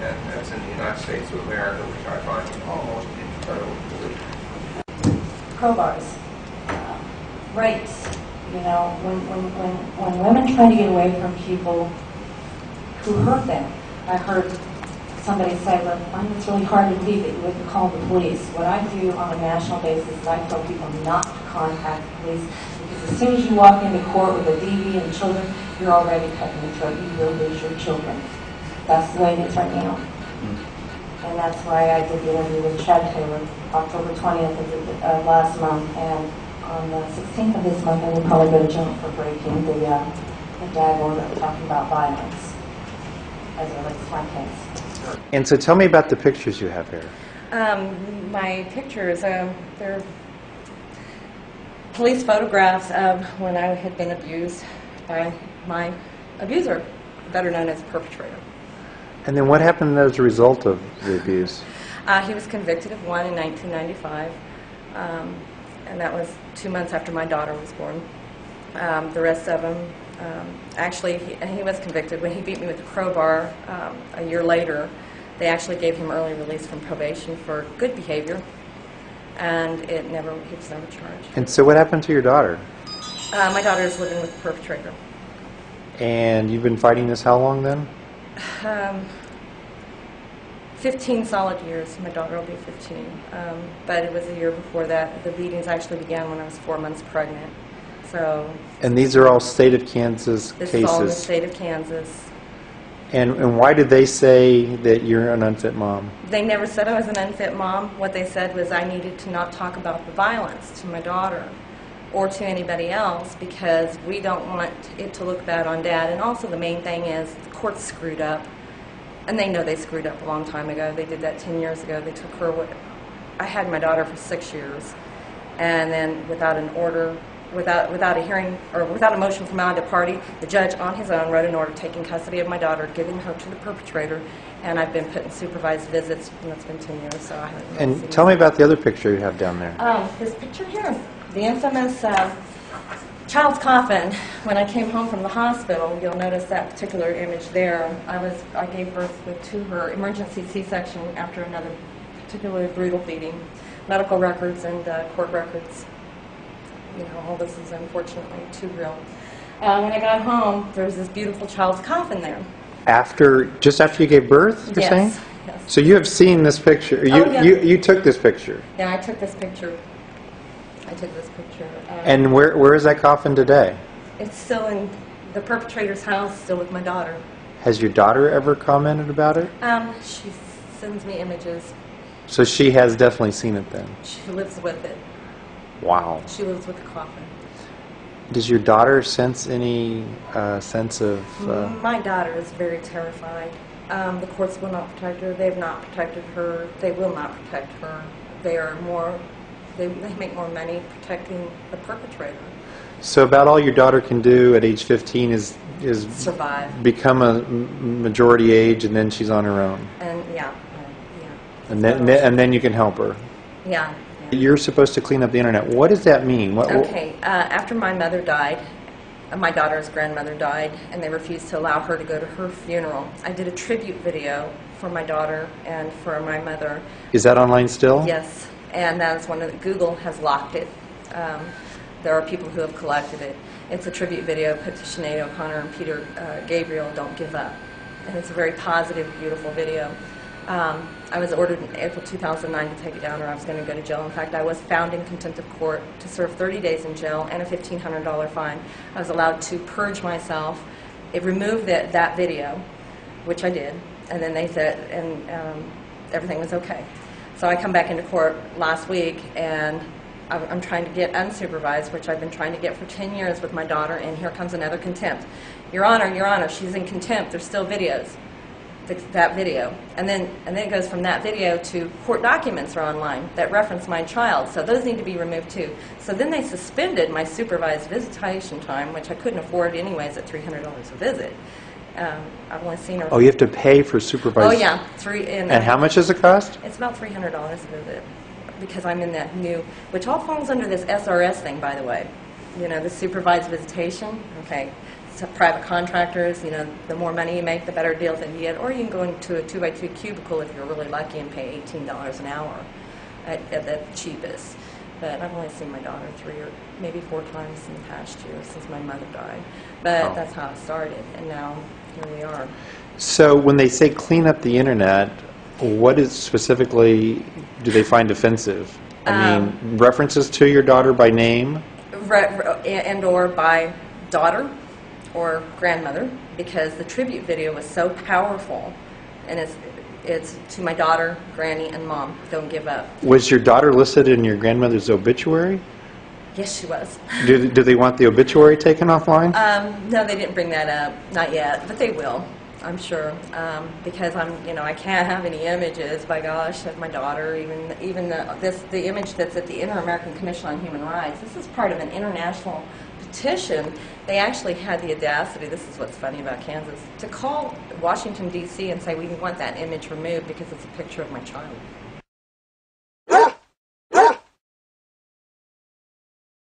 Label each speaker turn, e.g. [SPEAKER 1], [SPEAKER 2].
[SPEAKER 1] And that's in the United States of America, which I find almost incredible to believe.
[SPEAKER 2] Crowbars, rapes. You know, when women try to get away from people who hurt them, I heard somebody say, "Look, I find it's really hard to believe that you wouldn't call the police." What I do on a national basis is I tell people not to contact the police, because as soon as you walk into court with a DV and children, you're already cutting your throat. You will lose your children. That's the way it is right now. And that's why I did the interview with Chad Taylor, October 20th of last month, and on the 16th of this month, I will probably go to jail for breaking the gag order talking about violence as it relates to my case.
[SPEAKER 3] And so tell me about the pictures you have here.
[SPEAKER 2] My pictures, they're police photographs of when I had been abused by my abuser, better known as perpetrator.
[SPEAKER 3] And then what happened as a result of the abuse?
[SPEAKER 2] He was convicted of one in 1995, and that was 2 months after my daughter was born. The rest of them, actually, he was convicted. When he beat me with a crowbar a year later, they actually gave him early release from probation for good behavior, and he was never charged.
[SPEAKER 3] And so what happened to your daughter?
[SPEAKER 2] My daughter is living with the perpetrator.
[SPEAKER 3] And you've been fighting this how long then?
[SPEAKER 2] 15 solid years. My daughter will be 15. But it was a year before that. The beatings actually began when I was 4 months pregnant. So.
[SPEAKER 3] And these are all state of Kansas cases?
[SPEAKER 2] This is all in the state of Kansas.
[SPEAKER 3] And why did they say that you're an unfit mom?
[SPEAKER 2] They never said I was an unfit mom. What they said was I needed to not talk about the violence to my daughter or to anybody else, because we don't want it to look bad on Dad. And also the main thing is the court screwed up, and they know they screwed up a long time ago. They did that 10 years ago. They took her. I had my daughter for 6 years, and then without an order, without a hearing, or without a motion from either party, the judge on his own wrote an order taking custody of my daughter, giving her to the perpetrator, and I've been put in supervised visits, and that's been 10 years, so I haven't really
[SPEAKER 3] And
[SPEAKER 2] seen
[SPEAKER 3] tell me about the other picture you have down there.
[SPEAKER 2] This picture here, the infamous child's coffin. When I came home from the hospital, you'll notice that particular image there. I gave birth to her emergency C-section after another particularly brutal beating. Medical records and court records. You know, all this is unfortunately too real. When I got home, there was this beautiful child's coffin there.
[SPEAKER 3] Just after you gave birth, you're saying?
[SPEAKER 2] Yes.
[SPEAKER 3] So you have seen this picture. You took this picture.
[SPEAKER 2] Yeah, I took this picture.
[SPEAKER 3] And where is that coffin today?
[SPEAKER 2] It's still in the perpetrator's house, still with my daughter.
[SPEAKER 3] Has your daughter ever commented about it?
[SPEAKER 2] She sends me images.
[SPEAKER 3] So she has definitely seen it then?
[SPEAKER 2] She lives with it.
[SPEAKER 3] Wow.
[SPEAKER 2] She lives with the coffin.
[SPEAKER 3] Does your daughter sense any sense of...
[SPEAKER 2] My daughter is very terrified. The courts will not protect her. They have not protected her. They will not protect her. They make more money protecting the perpetrator.
[SPEAKER 3] So about all your daughter can do at age 15 is
[SPEAKER 2] survive.
[SPEAKER 3] Become a majority age, and then she's on her own.
[SPEAKER 2] And yeah.
[SPEAKER 3] And then you can help her.
[SPEAKER 2] Yeah.
[SPEAKER 3] You're supposed to clean up the internet. What does that mean?
[SPEAKER 2] Okay. After my mother died, my daughter's grandmother died, and they refused to allow her to go to her funeral. I did a tribute video for my daughter and for my mother.
[SPEAKER 3] Is that online still?
[SPEAKER 2] Yes. And that's one of the, Google has locked it. There are people who have collected it. It's a tribute video put to Sinead O'Connor and Peter Gabriel, Don't Give Up. And it's a very positive, beautiful video. I was ordered in April 2009 to take it down, or I was going to go to jail. In fact, I was found in contempt of court to serve 30 days in jail and a $1,500 fine. I was allowed to purge myself. It removed that video, which I did, and then they said, and everything was okay. So I come back into court last week, and I'm trying to get unsupervised, which I've been trying to get for 10 years with my daughter, and here comes another contempt. Your Honor, she's in contempt. There's still videos. That video. And then it goes from that video to court documents are online that reference my child. So those need to be removed too. So then they suspended my supervised visitation time, which I couldn't afford anyways at $300 a visit. I've only seen her.
[SPEAKER 3] Oh, you have to pay for supervised?
[SPEAKER 2] Oh, yeah.
[SPEAKER 3] And how much does it cost?
[SPEAKER 2] It's about $300 a visit, because I'm in that new, which all falls under this SRS thing, by the way. You know, the supervised visitation. Okay. private contractors, you know, the more money you make, the better deals that you get. Or you can go into a 2x2 cubicle if you're really lucky and pay $18 an hour at the cheapest. But I've only seen my daughter 3 or maybe 4 times in the past year since my mother died. But that's how it started, and now here we are.
[SPEAKER 3] So when they say clean up the internet, what is specifically do they find offensive? I mean, references to your daughter by name?
[SPEAKER 2] And or by daughter or grandmother, because the tribute video was so powerful, and it's to my daughter, granny, and mom. Don't give up.
[SPEAKER 3] Was your daughter listed in your grandmother's obituary?
[SPEAKER 2] Yes, she was.
[SPEAKER 3] Do they want the obituary taken offline?
[SPEAKER 2] No, they didn't bring that up, not yet, but they will, I'm sure, because I can't have any images, by gosh, of my daughter. Even the image that's at the Inter-American Commission on Human Rights. This is part of an international petition. They actually had the audacity, this is what's funny about Kansas, to call Washington, D.C. and say, we want that image removed because it's a picture of my child.